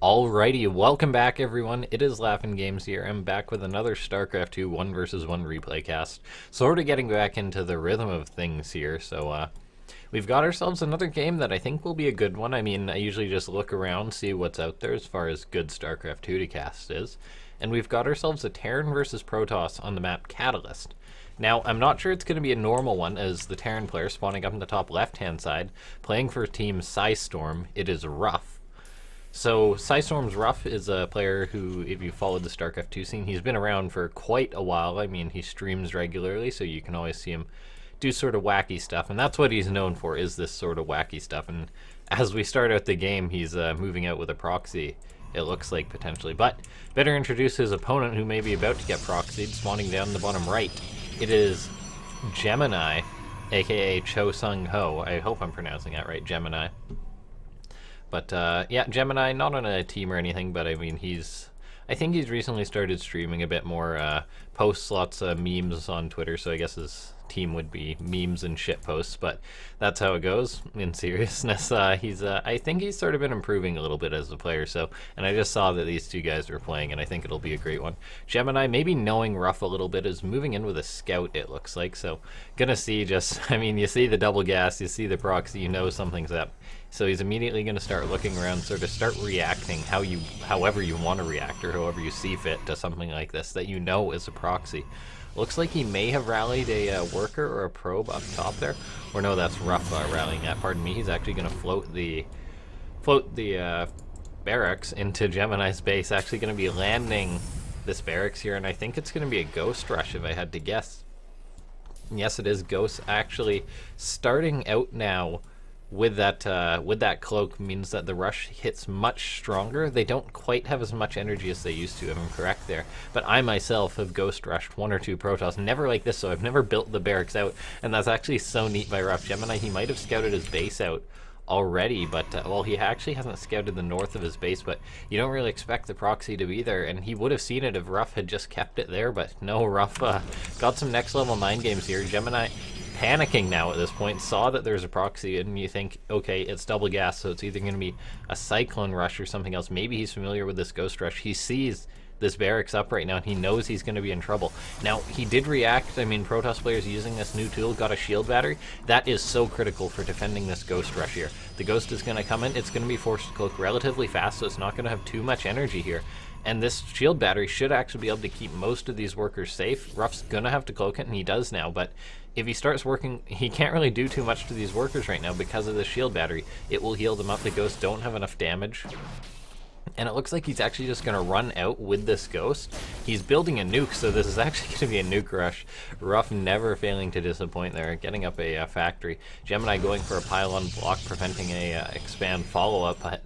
Alrighty, welcome back everyone. It is LaughNgamez here. I'm back with another Starcraft 2 1 vs 1 replay cast. Sort of getting back into the rhythm of things here. So we've got ourselves another game that I think will be a good one. I mean, I usually just look around, see what's out there as far as good Starcraft 2 to cast is. And we've got ourselves a Terran versus Protoss on the map Catalyst. Now, I'm not sure it's going to be a normal one, as the Terran player spawning up in the top left-hand side, playing for Team Psystorm. It is RuFF. So, Psystorm's RuFF is a player who, if you followed the StarCraft 2 scene, he's been around for quite a while. I mean, he streams regularly, so you can always see him do sort of wacky stuff, and that's what he's known for, is this sort of wacky stuff. And as we start out the game, he's moving out with a proxy, it looks like, potentially. But better introduce his opponent, who may be about to get proxied, spawning down the bottom right. It is Gemini, aka Cho Sung Ho. I hope I'm pronouncing that right, Gemini. But yeah, Gemini, not on a team or anything, but I mean, I think he's recently started streaming a bit more, posts lots of memes on Twitter, so I guess his team would be memes and shit posts, but that's how it goes in seriousness. I think he's sort of been improving a little bit as a player, so, and I just saw that these two guys were playing, and I think it'll be a great one. Gemini, maybe knowing RuFF a little bit, is moving in with a scout, it looks like, so gonna see just, I mean, you see the double gas, you see the proxy, you know something's up. So he's immediately going to start looking around, sort of start reacting however you want to react, or however you see fit to something like this that you know is a proxy. Looks like he may have rallied a worker or a probe up top there. Or no, that's RuFF rallying that. Pardon me. He's actually going to float the barracks into Gemini's base. Actually going to be landing this barracks here, and I think it's going to be a ghost rush if I had to guess. Yes, it is. Ghost actually starting out now. With that cloak means that the rush hits much stronger. They don't quite have as much energy as they used to, if I'm correct there. But I myself have ghost rushed one or two Protoss, never like this, so I've never built the barracks out, and that's actually so neat by RuFF. Gemini, he might have scouted his base out already, but well, he actually hasn't scouted the north of his base, but you don't really expect the proxy to be there, and he would have seen it if RuFF had just kept it there, but no, RuFF got some next level mind games here. Gemini panicking now at this point, saw that there's a proxy, and you think, okay, it's double gas, so it's either going to be a cyclone rush or something else. Maybe he's familiar with this ghost rush. He sees this barracks up right now, and he knows he's going to be in trouble. Now, he did react. I mean, Protoss players using this new tool got a shield battery. That is so critical for defending this ghost rush here. The ghost is going to come in. It's going to be forced to cloak relatively fast, so it's not going to have too much energy here. And this shield battery should actually be able to keep most of these workers safe. RuFF's going to have to cloak it, and he does now, but if he starts working, he can't really do too much to these workers right now because of the shield battery. It will heal them up. The ghosts don't have enough damage. And it looks like he's actually just going to run out with this ghost. He's building a nuke, so this is actually going to be a nuke rush. RuFF never failing to disappoint there, getting up a factory. Gemini going for a pylon block, preventing a expand follow-up, but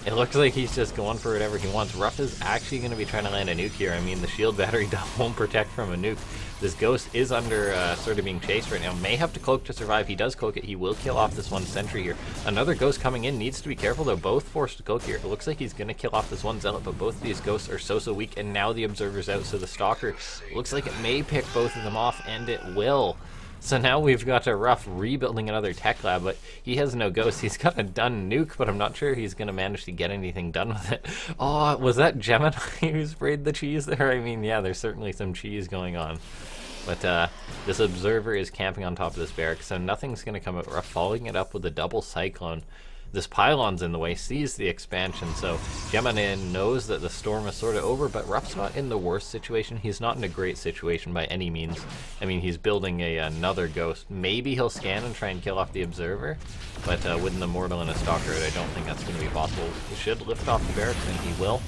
it looks like he's just going for whatever he wants. RuFF is actually going to be trying to land a nuke here. I mean, the shield battery won't protect from a nuke. This ghost is under sort of being chased right now. May have to cloak to survive. He does cloak it. He will kill off this one sentry here. Another ghost coming in. Needs to be careful, though. Both forced to cloak here. It looks like he's going to kill off this one zealot, but both of these ghosts are so weak, and now the observer's out, so the stalker looks like it may pick both of them off, and it will. So now we've got a RuFF rebuilding another tech lab, but he has no ghost. He's got a done nuke, but I'm not sure he's going to manage to get anything done with it. Oh, was that Gemini who sprayed the cheese there? I mean, yeah, there's certainly some cheese going on. But this observer is camping on top of this barrack, so nothing's going to come out. RuFF following it up with a double cyclone. This pylon's in the way, sees the expansion, so Gemini knows that the storm is sort of over, but RuFF's not in the worst situation. He's not in a great situation by any means. I mean, he's building another ghost. Maybe he'll scan and try and kill off the observer, but with an immortal and a stalker, I don't think that's going to be possible. He should lift off the barracks, and he will.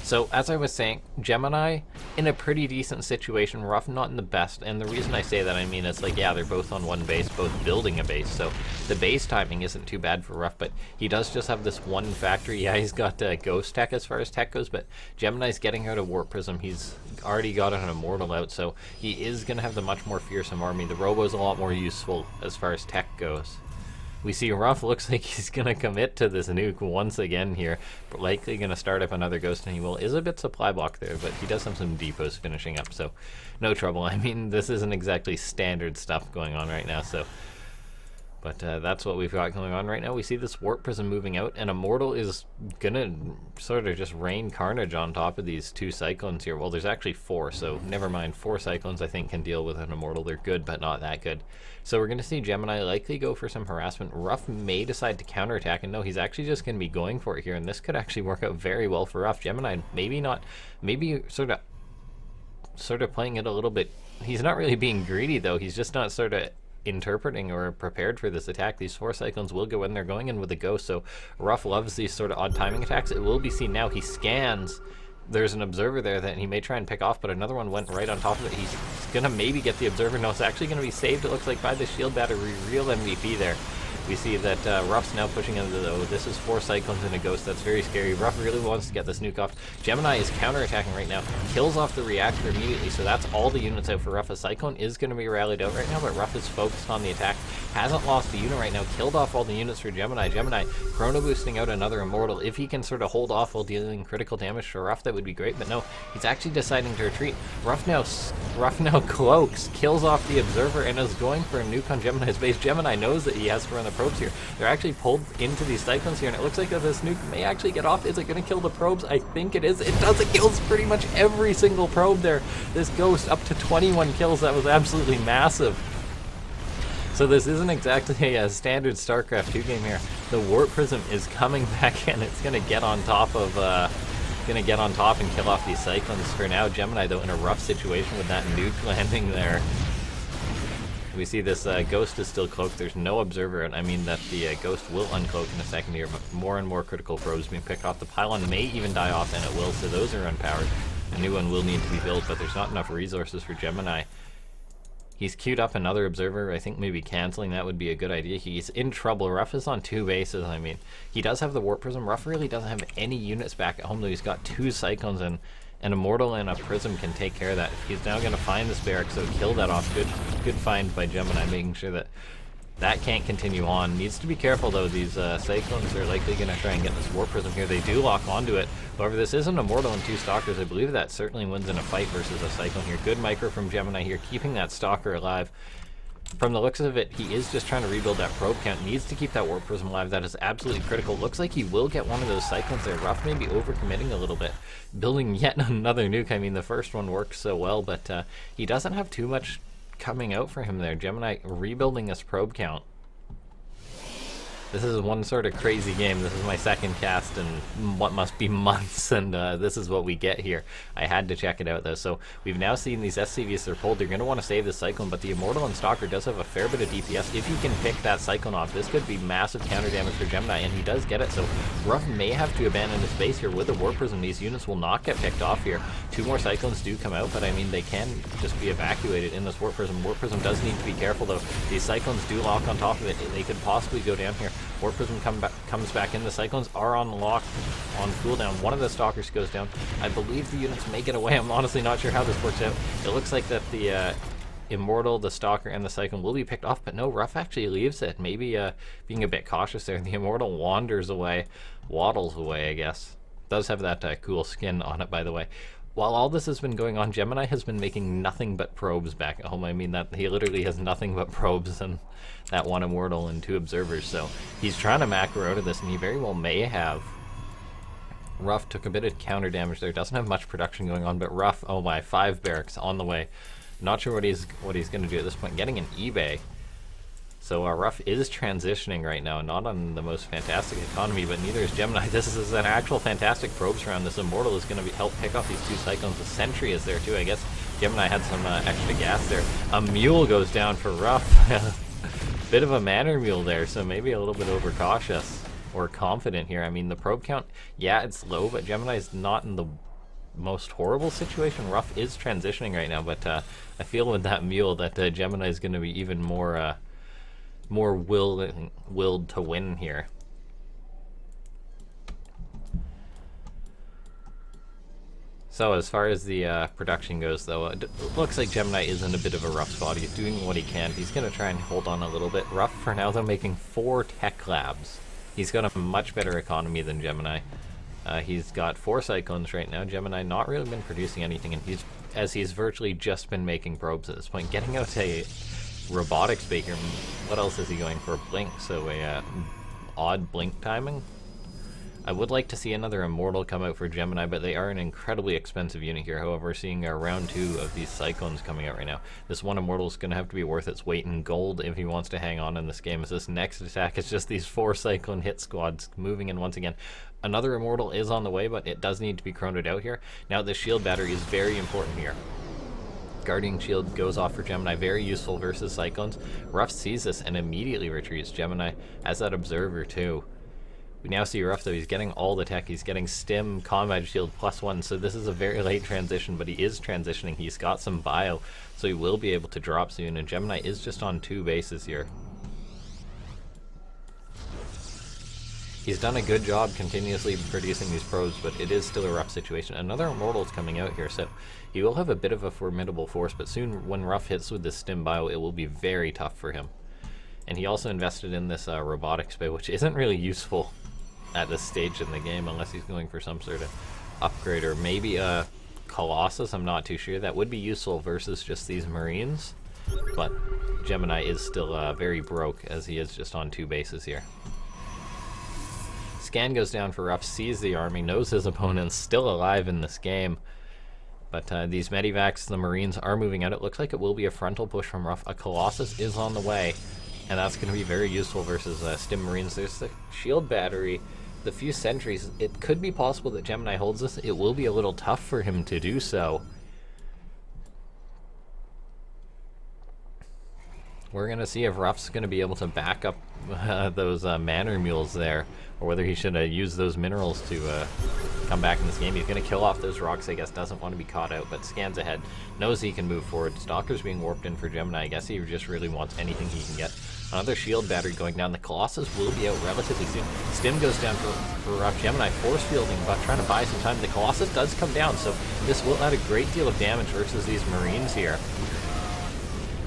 So, as I was saying, Gemini in a pretty decent situation, RuFF not in the best, and the reason I say that, I mean, it's like, yeah, they're both on one base, both building a base, so the base timing isn't too bad for RuFF, but he does just have this one factory. Yeah, he's got ghost tech as far as tech goes, but Gemini's getting out of Warp Prism. He's already got an immortal out, so he is going to have the much more fearsome army. The Robo's a lot more useful as far as tech goes. We see RuFF looks like he's going to commit to this nuke once again here. But likely going to start up another ghost, and he will. Is a bit supply block there, but he does have some depots finishing up, so no trouble. I mean, this isn't exactly standard stuff going on right now, so But that's what we've got going on right now. We see this Warp Prism moving out, and Immortal is gonna sort of just rain carnage on top of these 2 Cyclones here. Well, there's actually 4, so never mind. 4 Cyclones I think can deal with an Immortal. They're good, but not that good. So we're gonna see Gemini likely go for some harassment. RuFF may decide to counterattack, and no, he's actually just gonna be going for it here, and this could actually work out very well for RuFF. Gemini maybe not, maybe sort of playing it a little bit. He's not really being greedy though. He's just not sort of interpreting or prepared for this attack. These 4 Cyclones will go in. They're going in with a Ghost, so RuFF loves these sort of odd timing attacks. It will be seen now. He scans. There's an Observer there that he may try and pick off, but another one went right on top of it. He's gonna maybe get the Observer. No, it's actually gonna be saved, it looks like, by the shield battery. Real MVP there. We see that RuFF's now pushing into the... Oh, this is 4 Cyclones and a Ghost. That's very scary. RuFF really wants to get this nuke off. Gemini is counterattacking right now. Kills off the reactor immediately, so that's all the units out for RuFF. A Cyclone is going to be rallied out right now, but RuFF is focused on the attack. Hasn't lost a unit right now. Killed off all the units for Gemini. Gemini chrono boosting out another Immortal. If he can sort of hold off while dealing critical damage to RuFF, that would be great, but no. He's actually deciding to retreat. RuFF now cloaks, kills off the Observer, and is going for a nuke on Gemini's base. Gemini knows that he has to run the probes here. They're actually pulled into these Cyclones here, and it looks like that this nuke may actually get off. Is it going to kill the probes? I think it is. It does. It kills pretty much every single probe there. This Ghost up to 21 kills. That was absolutely massive. So this isn't exactly a standard StarCraft 2 game here. The Warp Prism is coming back in. It's going to get on top of... and kill off these Cyclones for now. Gemini, though, in a rough situation with that nuke landing there. We see this Ghost is still cloaked. There's no Observer, and I mean that the Ghost will uncloak in a second here, but more and more critical probes being picked off. The pylon may even die off, and it will, so those are unpowered. A new one will need to be built, but there's not enough resources for Gemini. He's queued up another Observer. I think maybe canceling that would be a good idea. He's in trouble. RuFF is on 2 bases. I mean, he does have the Warp Prism. RuFF really doesn't have any units back at home, though. He's got 2 Cyclones, and an Immortal and a Prism can take care of that. He's now going to find this barrack, so kill that off. Good find by Gemini, making sure that that can't continue on. Needs to be careful, though. These Cyclones are likely going to try and get this Warp Prism here. They do lock onto it. However, this is an Immortal and 2 Stalkers. I believe that certainly wins in a fight versus a Cyclone here. Good micro from Gemini here, keeping that Stalker alive. From the looks of it, he is just trying to rebuild that probe count. Needs to keep that Warp Prism alive. That is absolutely critical. Looks like he will get one of those Cyclones there. RuFF may be overcommitting a little bit. Building yet another nuke. I mean, the first one worked so well, but he doesn't have too much coming out for him there. Gemini rebuilding this probe count. This is one sort of crazy game. This is my second cast in what must be months, and this is what we get here. I had to check it out, though. So we've now seen these SCVs, they're pulled. They're going to want to save this Cyclone, but the Immortal and Stalker does have a fair bit of DPS. If he can pick that Cyclone off, this could be massive counter damage for Gemini, and he does get it. So RuFF may have to abandon his base here with a Warp Prism. These units will not get picked off here. 2 more Cyclones do come out, but I mean, they can just be evacuated in this Warp Prism. Warp Prism does need to be careful, though. These Cyclones do lock on top of it. They could possibly go down here. Warp Prism comes back in. The Cyclones are on lock, on cooldown. One of the Stalkers goes down. I believe the units may get away. I'm honestly not sure how this works out. It looks like that the Immortal, the Stalker, and the Cyclone will be picked off, but no, RuFF actually leaves it. Maybe being a bit cautious there. The Immortal waddles away, I guess. Does have that cool skin on it, by the way. While all this has been going on, Gemini has been making nothing but probes back at home. I mean, that he literally has nothing but probes and that 1 Immortal and 2 Observers. So he's trying to macro out of this, and he very well may have. RuFF took a bit of counter damage there. Doesn't have much production going on, but RuFF, oh my, 5 barracks on the way. Not sure what he's going to do at this point. Getting an eBay. So RuFF is transitioning right now, not on the most fantastic economy, but neither is Gemini. This is an actual fantastic probes round. This Immortal is going to help pick off these 2 Cyclones. The Sentry is there too. I guess Gemini had some extra gas there. A Mule goes down for RuFF. Bit of a Manor Mule there, so maybe a little bit overcautious or confident here. I mean, the probe count, yeah, it's low, but Gemini is not in the most horrible situation. RuFF is transitioning right now, but I feel with that Mule that Gemini is going to be even more willed to win here. So as far as the production goes, though, it looks like Gemini is in a bit of a rough spot. He's doing what he can. He's going to try and hold on a little bit. RuFF for now, though, making 4 tech labs. He's got a much better economy than Gemini. He's got 4 Cyclones right now. Gemini not really been producing anything, and he's virtually just been making probes at this point. Getting out robotics bay here. What else is he going for? Blink, so a odd blink timing. I would like to see another Immortal come out for Gemini, but they are an incredibly expensive unit here. However, we're seeing round 2 of these Cyclones coming out right now. This one Immortal is going to have to be worth its weight in gold if he wants to hang on in this game, as this next attack is just these 4 Cyclone hit squads moving in once again. Another Immortal is on the way, but it does need to be chroned out here. Now, the shield battery is very important here. Guardian Shield goes off for Gemini, very useful versus Cyclones. RuFF sees this and immediately retreats. Gemini has that Observer too. We now see RuFF though, he's getting all the tech. He's getting Stim, Combat Shield, +1, so this is a very late transition, but he is transitioning. He's got some bio, so he will be able to drop soon, and Gemini is just on 2 bases here. He's done a good job continuously producing these probes, but it is still a rough situation. Another Immortal's coming out here, so he will have a bit of a formidable force, but soon when RuFF hits with this Stim bio, it will be very tough for him. And he also invested in this robotics bay, which isn't really useful at this stage in the game unless he's going for some sort of upgrade, or maybe a Colossus. I'm not too sure. That would be useful versus just these Marines, but Gemini is still very broke, as he is just on 2 bases here. Scan goes down for RuFF, sees the army, knows his opponent's still alive in this game, but these Medivacs, the Marines, are moving out. It looks like it will be a frontal push from RuFF. A Colossus is on the way, and that's going to be very useful versus Stim Marines. There's the shield battery, the few sentries. It could be possible that Gemini holds this. It will be a little tough for him to do so. We're going to see if RuFF's going to be able to back up those Manor Mules there, or whether he should use those minerals to come back in this game. He's going to kill off those rocks, I guess. Doesn't want to be caught out, but scans ahead. Knows he can move forward. Stalker's being warped in for Gemini. I guess he just really wants anything he can get. Another shield battery going down. The Colossus will be out relatively soon. Stim goes down for RuFF. Gemini force fielding, but trying to buy some time. The Colossus does come down, so this will add a great deal of damage versus these Marines here.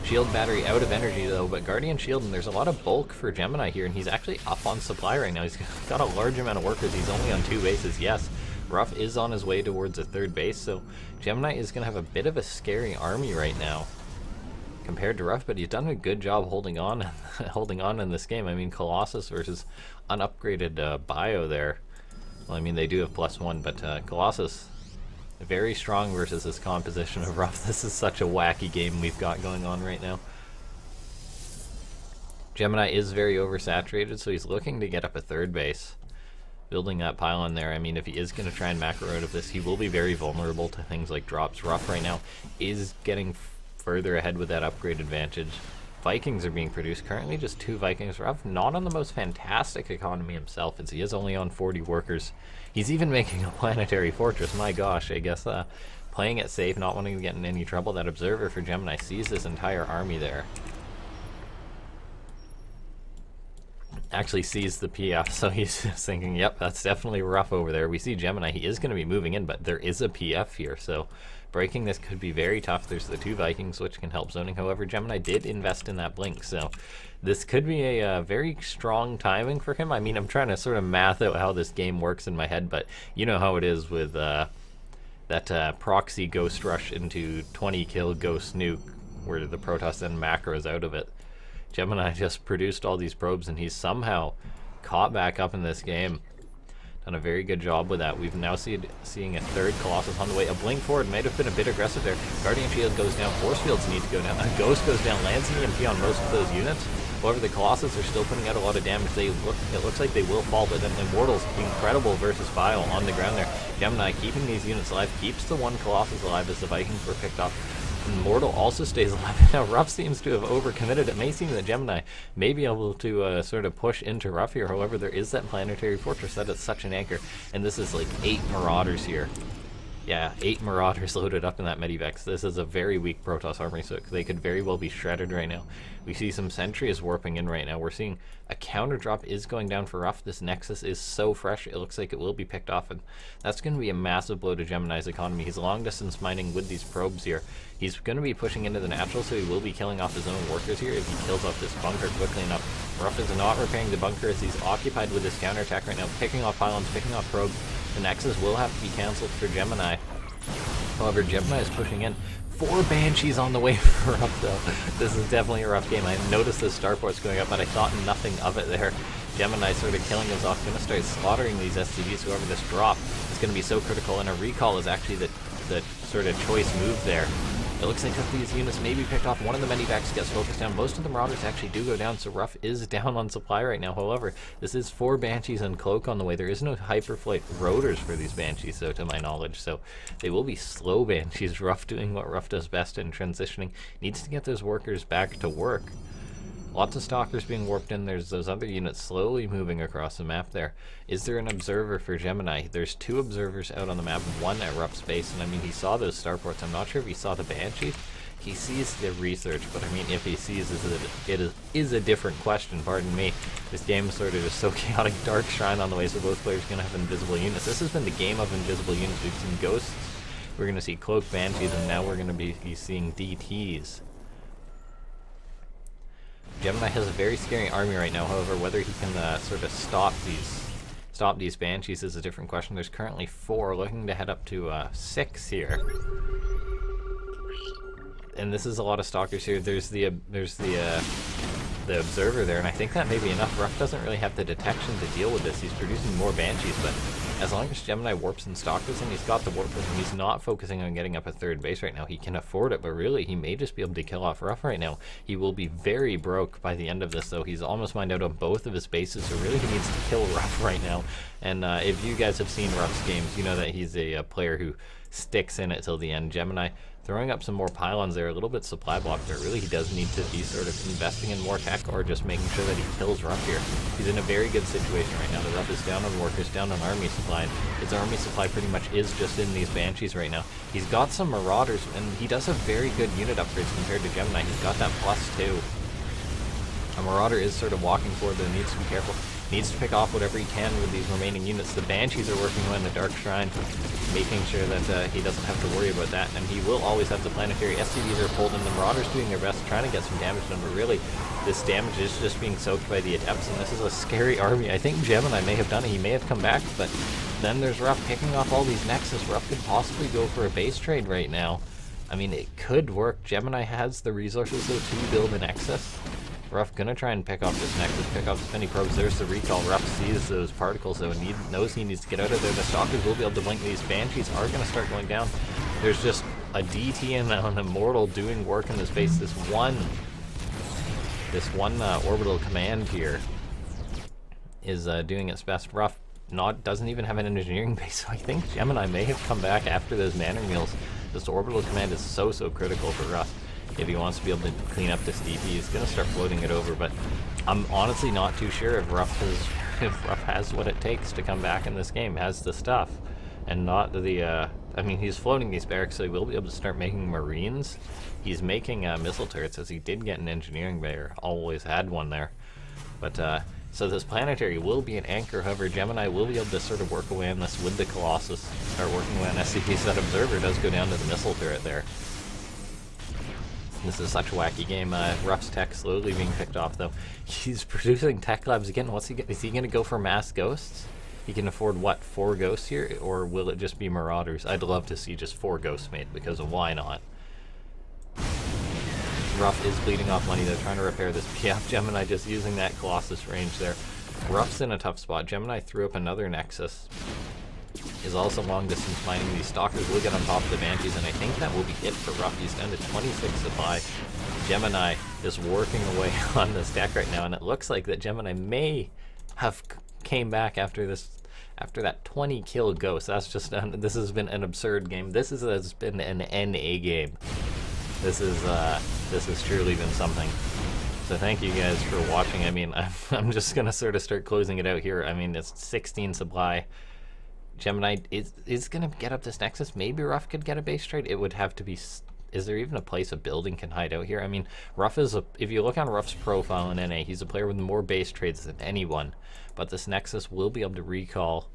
Shield battery out of energy though, but Guardian Shield, and there's a lot of bulk for Gemini here, and he's actually up on supply right now. He's got a large amount of workers. He's only on 2 bases. Yes, RuFF is on his way towards a 3rd base, so Gemini is going to have a bit of a scary army right now compared to RuFF, but he's done a good job holding on in this game. I mean, Colossus versus unupgraded bio there. Well, I mean, they do have +1, but Colossus very strong versus this composition of RuFF. This is such a wacky game we've got going on right now. Gemini is very oversaturated, so he's looking to get up a 3rd base. Building that pylon there. I mean, if he is going to try and macro out of this, he will be very vulnerable to things like drops. RuFF right now is getting further ahead with that upgrade advantage. Vikings are being produced. Currently just 2 Vikings. RuFF not on the most fantastic economy himself, as he is only on 40 workers. He's even making a planetary fortress. My gosh, I guess playing it safe, not wanting to get in any trouble. That Observer for Gemini sees this entire army there. Actually sees the PF, so he's thinking, yep, that's definitely RuFF over there. We see Gemini, he is going to be moving in, but there is a PF here, so breaking this could be very tough. There's the 2 Vikings, which can help zoning. However, Gemini did invest in that blink, so this could be a very strong timing for him. I mean, I'm trying to sort of math out how this game works in my head, but you know how it is with that proxy Ghost Rush into 20 kill Ghost Nuke, where the Protoss then macros out of it. Gemini just produced all these probes, and he's somehow caught back up in this game. Done a very good job with that. We've now seeing a 3rd Colossus on the way. A blink forward might have been a bit aggressive there. Guardian Shield goes down. Force Fields need to go down. A Ghost goes down, lands an EMP on most of those units. However, the Colossus are still putting out a lot of damage. It looks like they will fall, but then Immortals, incredible versus Bile on the ground there. Gemini keeping these units alive, keeps the 1 Colossus alive as the Vikings were picked off. Immortal also stays alive. Now RuFF seems to have overcommitted. It may seem that Gemini may be able to sort of push into RuFF here. However, there is that planetary fortress that is such an anchor, and this is like 8 Marauders here. Yeah, 8 Marauders loaded up in that Medivacs. This is a very weak Protoss army, so they could very well be shredded right now. We see some sentries warping in right now. We're seeing a counter drop is going down for RuFF. This Nexus is so fresh, it looks like it will be picked off, and that's going to be a massive blow to Gemini's economy. He's long distance mining with these probes here. He's going to be pushing into the natural, so he will be killing off his own workers here if he kills off this bunker quickly enough. RuFF is not repairing the bunker as he's occupied with this counterattack right now, picking off pylons, picking off probes. The Nexus will have to be cancelled for Gemini. However, Gemini is pushing in. 4 Banshees on the way for RuFF, though. This is definitely a rough game. I noticed the starports going up, but I thought nothing of it there. Gemini sort of killing us off. Going to start slaughtering these SCVs. Whoever this drop is going to be so critical, and a recall is actually the sort of choice move there. It looks like that these units may be picked off. One of the medivacs gets focused down. Most of the Marauders actually do go down, so RuFF is down on supply right now. However, this is 4 Banshees and Cloak on the way. There is no Hyperflight rotors for these Banshees, though, to my knowledge, so they will be slow Banshees. RuFF doing what RuFF does best in transitioning. Needs to get those workers back to work. Lots of Stalkers being warped in. There's those other units slowly moving across the map there. Is there an observer for Gemini? There's 2 observers out on the map, 1 at RuFF's base, and I mean, he saw those starports. I'm not sure if he saw the Banshee. He sees the research, but I mean, if he sees it is a different question, pardon me. This game is sort of just so chaotic. Dark Shrine on the way, so both players are going to have invisible units. This has been the game of invisible units. We've seen Ghosts, we're going to see Cloak Banshees, and now we're going to be seeing DTs. Gemini has a very scary army right now. However, whether he can sort of stop these Banshees is a different question. There's currently 4, looking to head up to 6 here. And this is a lot of Stalkers here. There's the observer there, and I think that may be enough. RuFF doesn't really have the detection to deal with this. He's producing more Banshees, but as long as Gemini warps and Stalkers him, he's got the warp with him. He's not focusing on getting up a 3rd base right now. He can afford it, but really, he may just be able to kill off RuFF right now. He will be very broke by the end of this, though. He's almost mined out on both of his bases, so really he needs to kill RuFF right now. And if you guys have seen RuFF's games, you know that he's a player who sticks in it till the end. Gemini throwing up some more pylons there, a little bit supply block there. Really, he does need to be sort of investing in more tech, or just making sure that he kills RuFF here. He's in a very good situation right now. The RuFF is down on workers, down on army supply. His army supply pretty much is just in these Banshees right now. He's got some Marauders, and he does have very good unit upgrades compared to Gemini. He's got that +2. A Marauder is sort of walking forward, but needs to be careful. Needs to pick off whatever he can with these remaining units. The Banshees are working on the Dark Shrine, making sure that he doesn't have to worry about that, and he will always have the planetary. SCVs are pulled in. The Marauders doing their best, trying to get some damage done, but really, this damage is just being soaked by the Adepts, and this is a scary army. I think Gemini may have done it. He may have come back, but then there's RuFF picking off all these Nexus. RuFF could possibly go for a base trade right now. I mean, it could work. Gemini has the resources, though, to build an Nexus. RuFF gonna try and pick off this Nexus, pick off as many probes. There's the recall. RuFF sees those particles, though, and knows he needs to get out of there. The Stalkers will be able to blink. These Banshees are gonna start going down. There's just a DT and an Immortal doing work in this base. This one orbital command here is doing its best. RuFF doesn't even have an engineering base, so I think Gemini may have come back after those manor meals. This orbital command is so critical for RuFF. If he wants to be able to clean up this DP, he's going to start floating it over, but I'm honestly not too sure if RuFF has what it takes to come back in this game, has the stuff, and not the, I mean, he's floating these barracks, so he will be able to start making Marines. He's making missile turrets, as he did get an engineering bayer, always had one there, but, so this planetary will be an anchor. However, Gemini will be able to sort of work away on this with the Colossus, start working away on SCPs. That Observer does go down to the missile turret there. This is such a wacky game. RuFF's tech slowly being picked off, though. He's producing tech labs again. What's he get? Is he going to go for mass ghosts? He can afford, what, 4 ghosts here? Or will it just be Marauders? I'd love to see just 4 ghosts made, because of why not? RuFF is bleeding off money. They're trying to repair this PF. Gemini just using that Colossus range there. RuFF's in a tough spot. Gemini threw up another Nexus. Is also long distance mining. These Stalkers will get on top of the Banshees, and I think that will be it for RuFF. He's down to 26 supply. Gemini is working away on this deck right now, and it looks like that Gemini may have came back after that 20 kill ghost. That's just this has been an absurd game. This has been an NA game. This has truly been something. So thank you guys for watching. I mean, I'm just gonna sort of start closing it out here. I mean, it's 16 supply. Gemini is going to get up this Nexus. Maybe RuFF could get a base trade. It would have to be... Is there even a place a building can hide out here? I mean, RuFF is a... If you look on RuFF's profile in NA, he's a player with more base trades than anyone. But this Nexus will be able to recall.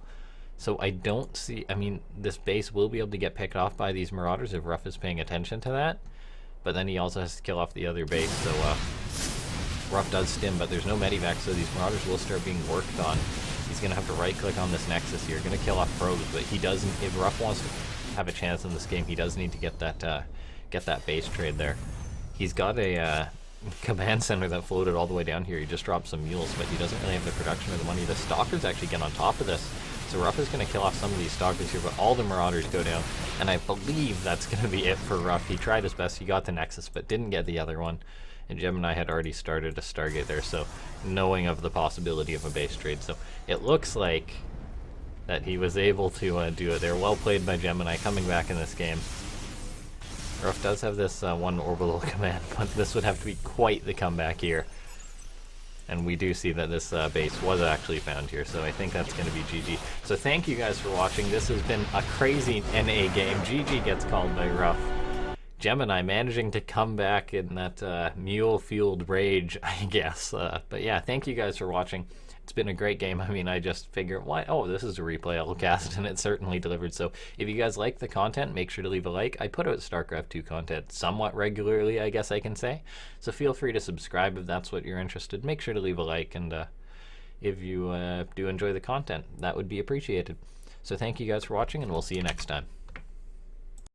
So I don't see... I mean, this base will be able to get picked off by these Marauders if RuFF is paying attention to that. But then he also has to kill off the other base. So RuFF does stim, but there's no medivac, so these Marauders will start being worked on. He's going to have to right-click on this Nexus here. Going to kill off probes, but he doesn't... If RuFF wants to... have a chance in this game, he does need to get that base trade there. He's got a command center that floated all the way down here. He just dropped some mules, but he doesn't really have the production or the money. The stalkers actually get on top of this. So RuFF is going to kill off some of these stalkers here, but all the marauders go down. And I believe that's going to be it for RuFF. He tried his best. He got the Nexus, but didn't get the other one. And Gemini had already started a Stargate there, so knowing of the possibility of a base trade. So it looks like that he was able to do it there. Well played by Gemini coming back in this game. RuFF does have this one orbital command, but this would have to be quite the comeback here. And we do see that this base was actually found here, so I think that's going to be GG. So thank you guys for watching. This has been a crazy NA game. GG gets called by RuFF. Gemini managing to come back in that mule-fueled rage, I guess. But yeah, thank you guys for watching. It's been a great game. I mean, I just figured, why? Oh, this is a replay I'll cast, and it certainly delivered. So if you guys like the content, make sure to leave a like. I put out Starcraft 2 content somewhat regularly, I guess I can say. So feel free to subscribe if that's what you're interested. Make sure to leave a like, and if you do enjoy the content, that would be appreciated. So thank you guys for watching, and we'll see you next time.